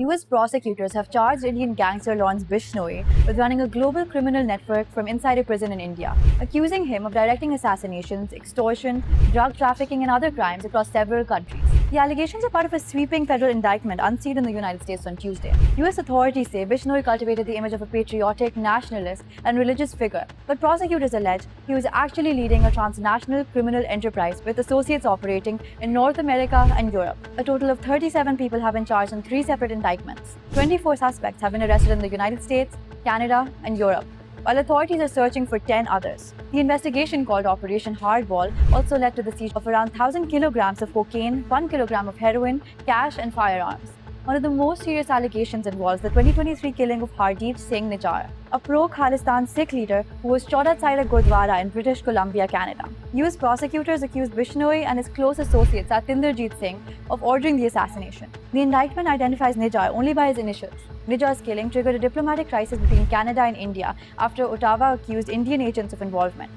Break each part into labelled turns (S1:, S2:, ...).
S1: US prosecutors have charged Indian gangster Lawrence Bishnoi with running a global criminal network from inside a prison in India, accusing him of directing assassinations, extortion, drug trafficking, and other crimes across several countries. The allegations are part of a sweeping federal indictment unsealed in the United States on Tuesday. US authorities say Bishnoi cultivated the image of a patriotic, nationalist, and religious figure, but prosecutors allege he was actually leading a transnational criminal enterprise with associates operating in North America and Europe. A total of 37 people have been charged in 3 separate indictments. 24 suspects have been arrested in the United States, Canada, and Europe, while authorities are searching for 10 others. The investigation, called Operation Hardball, also led to the seizure of around 1,000 kilograms of cocaine, 1 kilogram of heroin, cash, and firearms. One of the most serious allegations involves the 2023 killing of Hardeep Singh Nijjar, a pro-Khalistan Sikh leader who was shot outside a Gurdwara in British Columbia, Canada. US prosecutors accused Bishnoi and his close associate Satinderjeet Singh of ordering the assassination. The indictment identifies Nijjar only by his initials. Nijjar's killing triggered a diplomatic crisis between Canada and India after Ottawa accused Indian agents of involvement.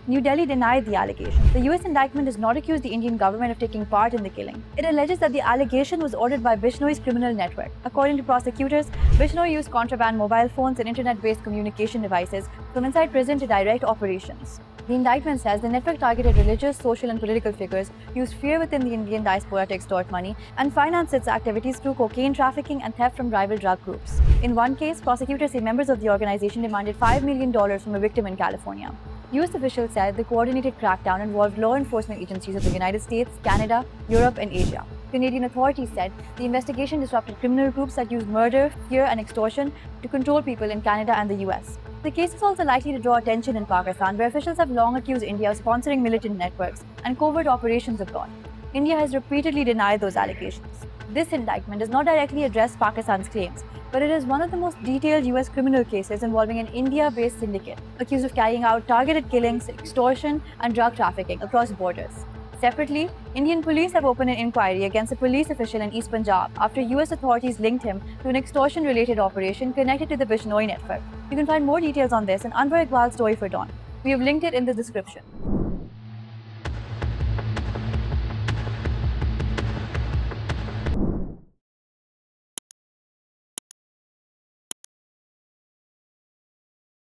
S1: New Delhi denied the allegations. The US indictment does not accuse the Indian government of taking part in the killing. It alleges that the allegation was ordered by Bishnoi's criminal network. According to prosecutors, Bishnoi used contraband mobile phones and internet-based communication devices from inside prison to direct operations. The indictment says the network targeted religious, social, and political figures, used fear within the Indian diaspora to extort money, and financed its activities through cocaine trafficking and theft from rival drug groups. In one case, prosecutors say members of the organization demanded $5 million from a victim in California. US officials said the coordinated crackdown involved law enforcement agencies of the United States, Canada, Europe, and Asia. Canadian authorities said the investigation disrupted criminal groups that use murder, fear, and extortion to control people in Canada and the US. The case is also likely to draw attention in Pakistan, where officials have long accused India of sponsoring militant networks and covert operations abroad. India has repeatedly denied those allegations. This indictment does not directly address Pakistan's claims, but it is one of the most detailed US criminal cases involving an India-based syndicate accused of carrying out targeted killings, extortion, and drug trafficking across borders. Separately, Indian police have opened an inquiry against a police official in East Punjab after US authorities linked him to an extortion-related operation connected to the Bishnoi network. You can find more details on this in Anwar Iqbal's story for Dawn. We have linked it in the description.